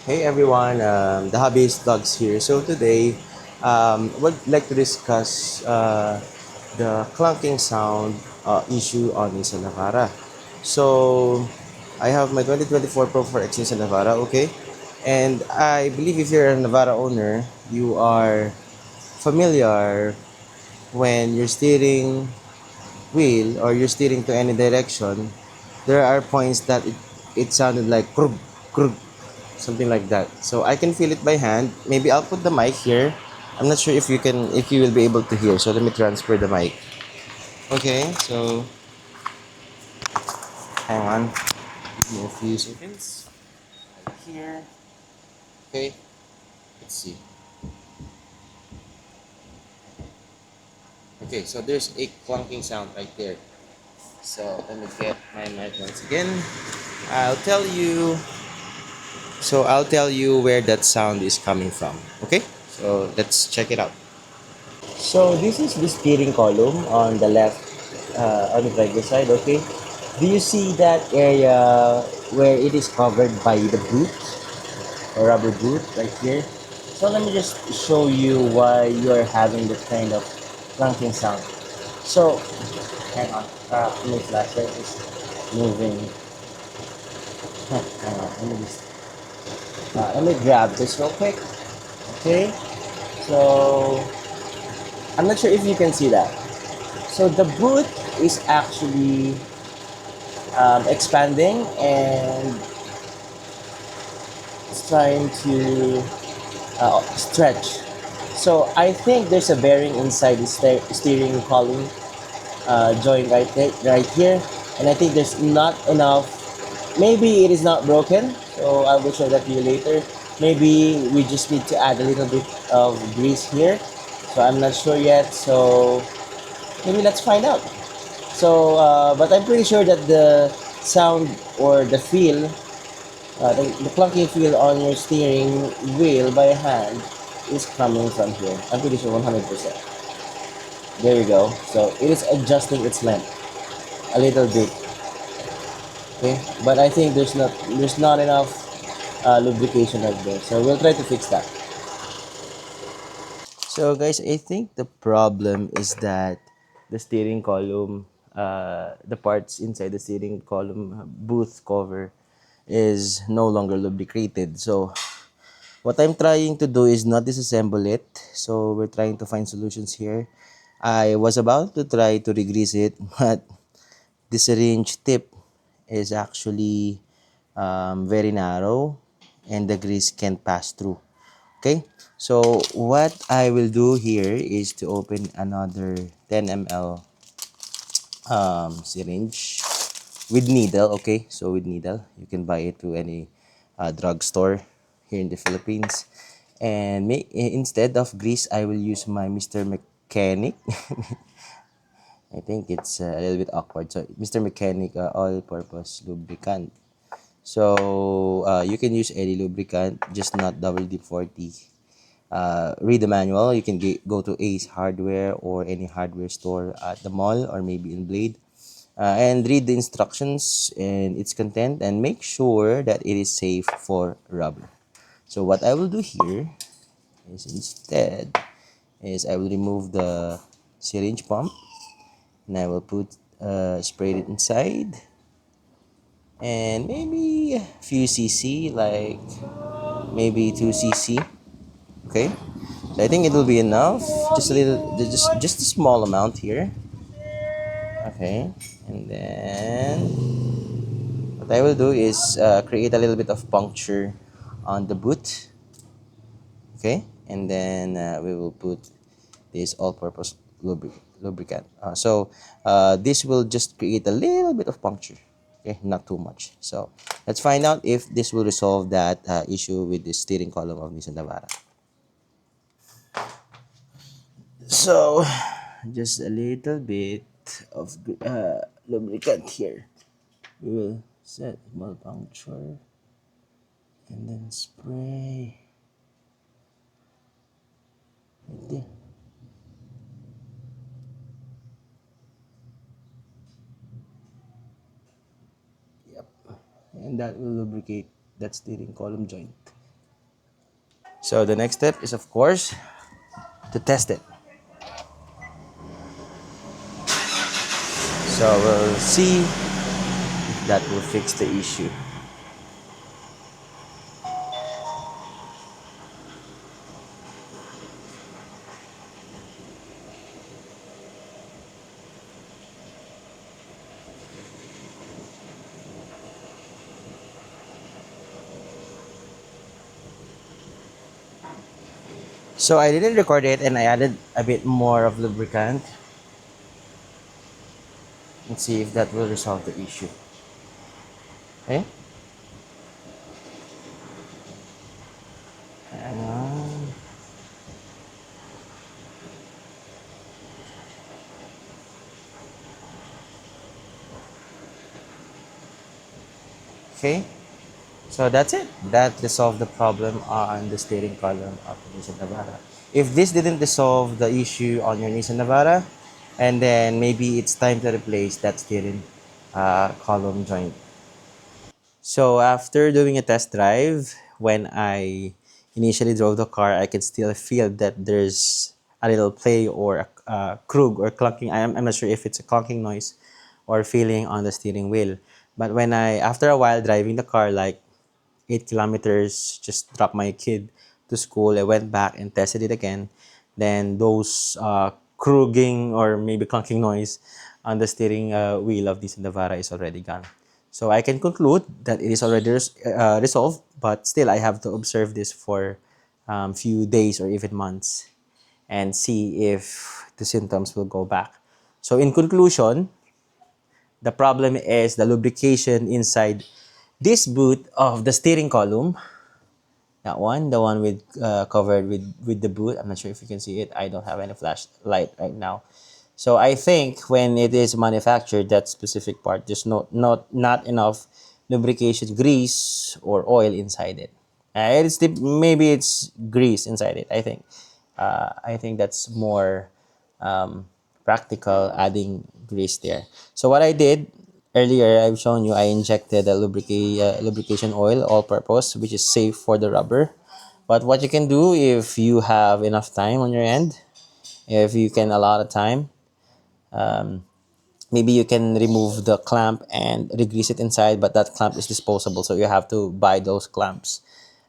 Hey everyone, the Hobbyist Vlogs here. So today, would like to discuss the clunking sound issue on Nissan Navara. So I have my 2024 Pro 4X Nissan Navara, okay? And I believe if you're a Navara owner, you are familiar when you're steering wheel or you're steering to any direction, there are points that it sounded like krug, krug, something like that. So I can feel it by hand. Maybe I'll put the mic here. I'm not sure if you will be able to hear. So let me transfer the mic. Okay, so hang on. Give me a few seconds. Right here. Okay, let's see. Okay, so there's a clunking sound right there. So let me get my mic once again. I'll tell you I'll tell you where that sound is coming from. Okay? So let's check it out. So this is the steering column on the left, on the driver's side. Okay. Do you see that area where it is covered by the boot or rubber boot right here? So let me just show you why you are having that kind of clunking sound. So hang on, my flashlight is moving. Hang on, let me grab this real quick. Okay. So I'm not sure if you can see that. So the boot is actually expanding and it's trying to stretch. So I think there's a bearing inside the steering column joint right here, and I think there's not enough. Maybe it is not broken, so I will show that to you later. Maybe we just need to add a little bit of grease here. So I'm not sure yet. So maybe let's find out. So, but I'm pretty sure that the sound or the feel, the clunky feel on your steering wheel by hand is coming from here. I'm pretty sure 100%. There you go. So it is adjusting its length a little bit. Okay, but I think there's not enough lubrication right there. So we'll try to fix that. So guys, I think the problem is that the steering column, the parts inside the steering column booth cover is no longer lubricated. So what I'm trying to do is not disassemble it. So we're trying to find solutions here. I was about to try to regrease it, but the syringe tip is actually very narrow and the grease can pass through. Okay, so what I will do here is to open another 10 ml syringe with needle. Okay, so with needle, you can buy it to any drugstore here in the Philippines. And instead of grease, I will use my Mr. Mechanic. I think it's a little bit awkward. So Mr. Mechanic all-purpose lubricant. So you can use any lubricant, just not WD-40. Read the manual. You can go to Ace Hardware or any hardware store at the mall or maybe in Blade, and read the instructions and its content and make sure that it is safe for rubber. So what I will do here is instead is I will remove the syringe pump and I will put spray it inside and maybe a few cc, like maybe 2 cc. Okay, so I think it will be enough, just a little, just a small amount here. Okay, and then what I will do is create a little bit of puncture on the boot. Okay, and then we will put this all-purpose lubricant. This will just create a little bit of puncture. Okay, not too much. So let's find out if this will resolve that issue with the steering column of Nissan Navara. So just a little bit of lubricant here. We will set small puncture and then spray right there. Yep. And that will lubricate that steering column joint. So the next step is, of course, to test it. So we'll see if that will fix the issue. So I didn't record it and I added a bit more of lubricant and see if that will resolve the issue. Okay? And, okay, so that's it. That resolved the problem on the steering column of the Nissan Navara. If this didn't resolve the issue on your Nissan Navara, and then maybe it's time to replace that steering column joint. So after doing a test drive, when I initially drove the car, I could still feel that there's a little play or a krug or clunking. I'm not sure if it's a clunking noise or feeling on the steering wheel. But when after a while driving the car, like 8 kilometers, just dropped my kid to school. I went back and tested it again. Then those kruging or maybe clunking noise on the steering wheel of this Navara is already gone. So I can conclude that it is already resolved, but still I have to observe this for few days or even months and see if the symptoms will go back. So in conclusion, the problem is the lubrication inside this boot of the steering column. That one, the one with covered with the boot. I'm not sure if you can see it. I don't have any flashlight right now. So I think when it is manufactured, that specific part, there's not enough lubrication grease or oil inside it. Maybe it's grease inside it. I think that's more um, practical adding grease there. So what I did earlier, I've shown you, I injected a lubrication oil, all-purpose, which is safe for the rubber. But what you can do if you have enough time on your end, if you can allot a time, um, maybe you can remove the clamp and regrease it inside, but that clamp is disposable, so you have to buy those clamps.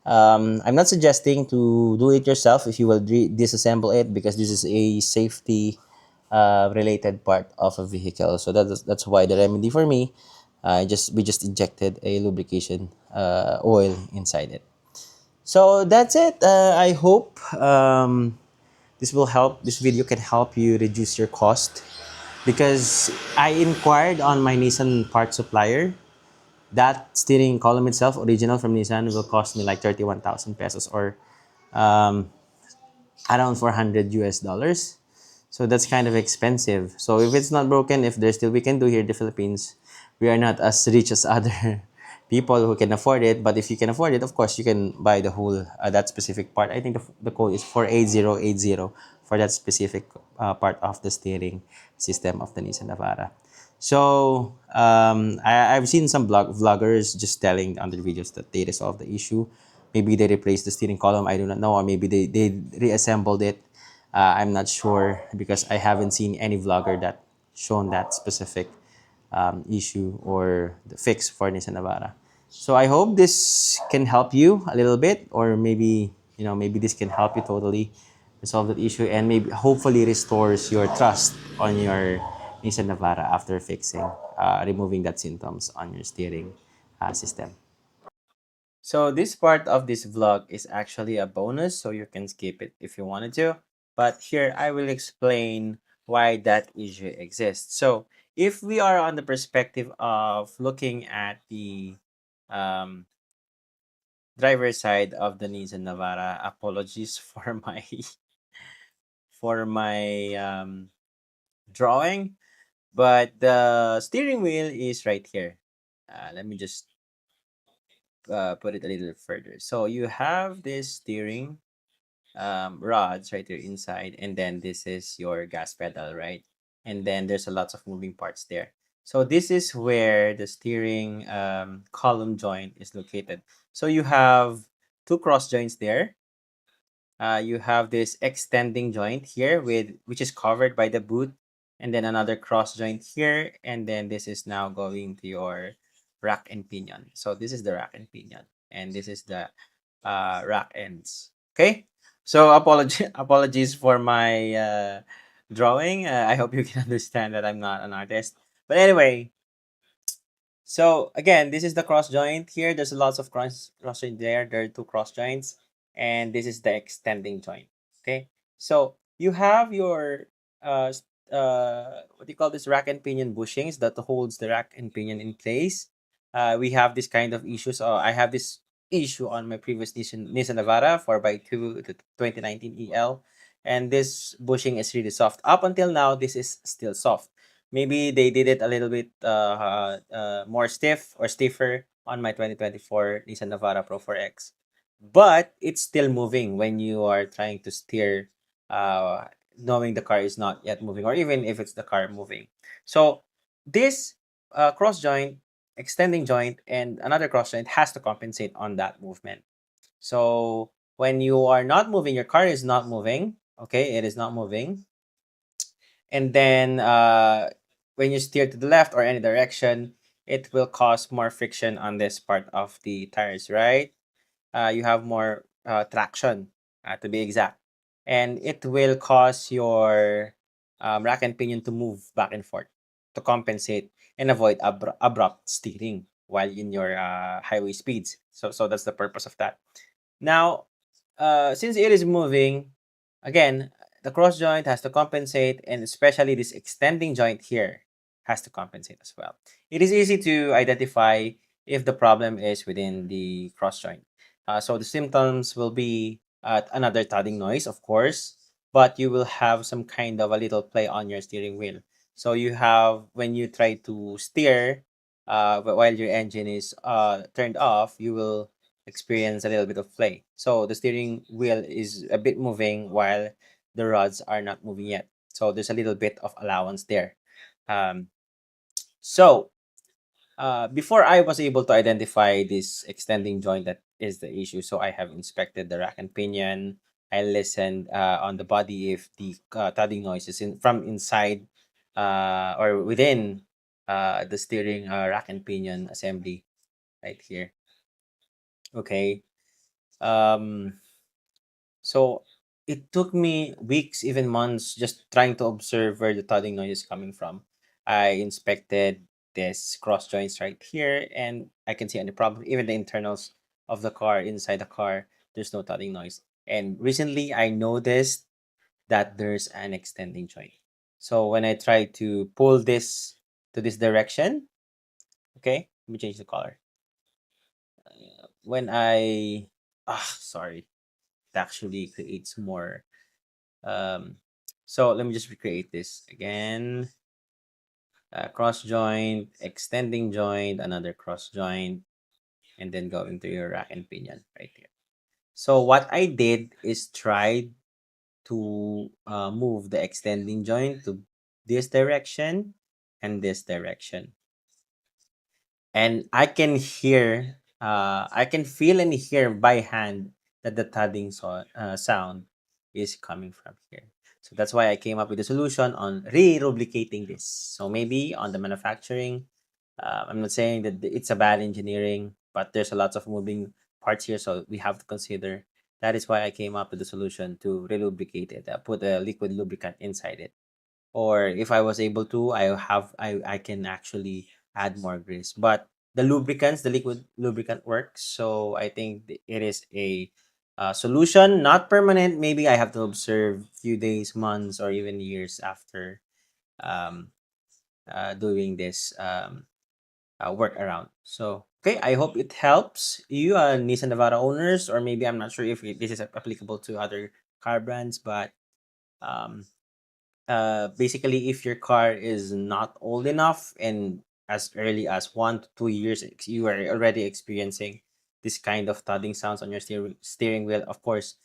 I'm not suggesting to do it yourself if you will disassemble it, because this is a safety related part of a vehicle. So that's why the remedy for me, we just injected a lubrication oil inside it. So that's it. I hope this video can help you reduce your cost, because I inquired on my Nissan part supplier. That steering column itself, original from Nissan, will cost me like 31,000 pesos, or um, around 400 US dollars. So that's kind of expensive. So if it's not broken, if there's still we can do here in the Philippines, we are not as rich as other people who can afford it. But if you can afford it, of course, you can buy the whole that specific part. I think the code is 48080 for that specific part of the steering system of the Nissan Navara. So I've seen some vloggers just telling on their videos that they resolved the issue. Maybe they replaced the steering column. I do not know, or maybe they reassembled it. I'm not sure, because I haven't seen any vlogger that shown that specific issue or the fix for Nissan Navara. So I hope this can help you a little bit, or maybe maybe this can help you totally resolve that issue, and maybe hopefully restores your trust on your Nissan Navara after fixing, removing that symptoms on your steering system. So this part of this vlog is actually a bonus, so you can skip it if you wanted to. But here I will explain why that issue exists. So if we are on the perspective of looking at the um, driver's side of the Nissan Navara, apologies for my drawing, but the steering wheel is right here. Let me just put it a little further. So you have this steering rods right here inside, and then this is your gas pedal, right? And then there's a lots of moving parts there. So this is where the steering column joint is located. So you have two cross joints there, you have this extending joint here with which is covered by the boot, and then another cross joint here, and then this is now going to your rack and pinion. So this is the rack and pinion, and this is the rack ends. Okay, so apologies for my drawing. I hope you can understand that I'm not an artist. But anyway, so again, this is the cross joint here. There's lots of cross joint there. There are two cross joints, and this is the extending joint. Okay, so you have your what do you call this, rack and pinion bushings that holds the rack and pinion in place. We have this kind of issues. I have this issue on my previous Nissan Navara 4x2 the 2019 EL, and this bushing is really soft. Up until now, this is still soft. Maybe they did it a little bit more stiff or stiffer on my 2024 Nissan Navara Pro 4X. But it's still moving when you are trying to steer, uh, knowing the car is not yet moving, or even if it's the car moving. So this cross joint, extending joint, and another cross joint has to compensate on that movement. So when you are not moving, your car is not moving. Okay, it is not moving, and then when you steer to the left or any direction, it will cause more friction on this part of the tires, right? You have more traction, to be exact, and it will cause your rack and pinion to move back and forth to compensate and avoid abrupt steering while in your highway speeds. So that's the purpose of that. Now, since it is moving, again, the cross joint has to compensate, and especially this extending joint here has to compensate as well. It is easy to identify if the problem is within the cross joint. So the symptoms will be another thudding noise, of course, but you will have some kind of a little play on your steering wheel. So you have, when you try to steer, while your engine is turned off, you will experience a little bit of play. So the steering wheel is a bit moving while the rods are not moving yet. So there's a little bit of allowance there. Um, so before I was able to identify this extending joint that is the issue, so I have inspected the rack and pinion. I listened on the body if the thudding noise is from inside or within the steering rack and pinion assembly right here. Okay. Um, So it took me weeks, even months, just trying to observe where the thudding noise is coming from. I inspected this cross joints right here, and I can see any problem. Even the internals of the car, inside the car, there's no thudding noise. And recently, I noticed that there's an extending joint. So when I try to pull this to this direction, okay, let me change the color. When I sorry, it actually creates more. So let me just recreate this again. Cross joint, extending joint, another cross joint, and then going to your rack and pinion right here. So what I did is try to move the extending joint to this direction and this direction. And I can hear, I can feel and hear by hand that the thudding sound is coming from here. So that's why I came up with a solution on re-rubricating this. So maybe on the manufacturing, I'm not saying that it's a bad engineering, but there's a lot of moving parts here, so we have to consider. That is why I came up with the solution to re-lubricate it. Put a liquid lubricant inside it, or if I was able to, I can actually add more grease. But the lubricants, the liquid lubricant works, so I think it is a solution, not permanent. Maybe I have to observe few days, months, or even years after um, doing this workaround. So okay, I hope it helps you, Nissan Navara owners, or maybe I'm not sure if this is applicable to other car brands, but um, basically if your car is not old enough and as early as 1 to 2 years you are already experiencing this kind of thudding sounds on your steering wheel, of course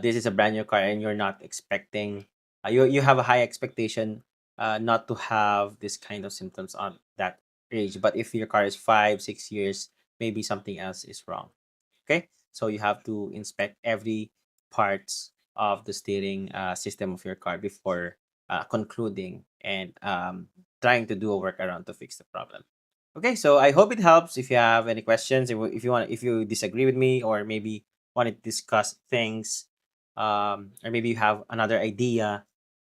this is a brand new car and you're not expecting, you have a high expectation not to have this kind of symptoms on that age. But if your car is 5 6 years, maybe something else is wrong. Okay, so you have to inspect every parts of the steering system of your car before concluding and trying to do a workaround to fix the problem. Okay, so I hope it helps. If you have any questions, if you want, if you disagree with me, or maybe want to discuss things, or maybe you have another idea,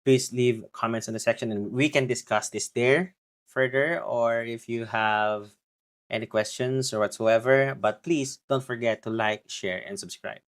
please leave comments in the section and we can discuss this there further. Or if you have any questions or whatsoever, but please don't forget to like, share, and subscribe.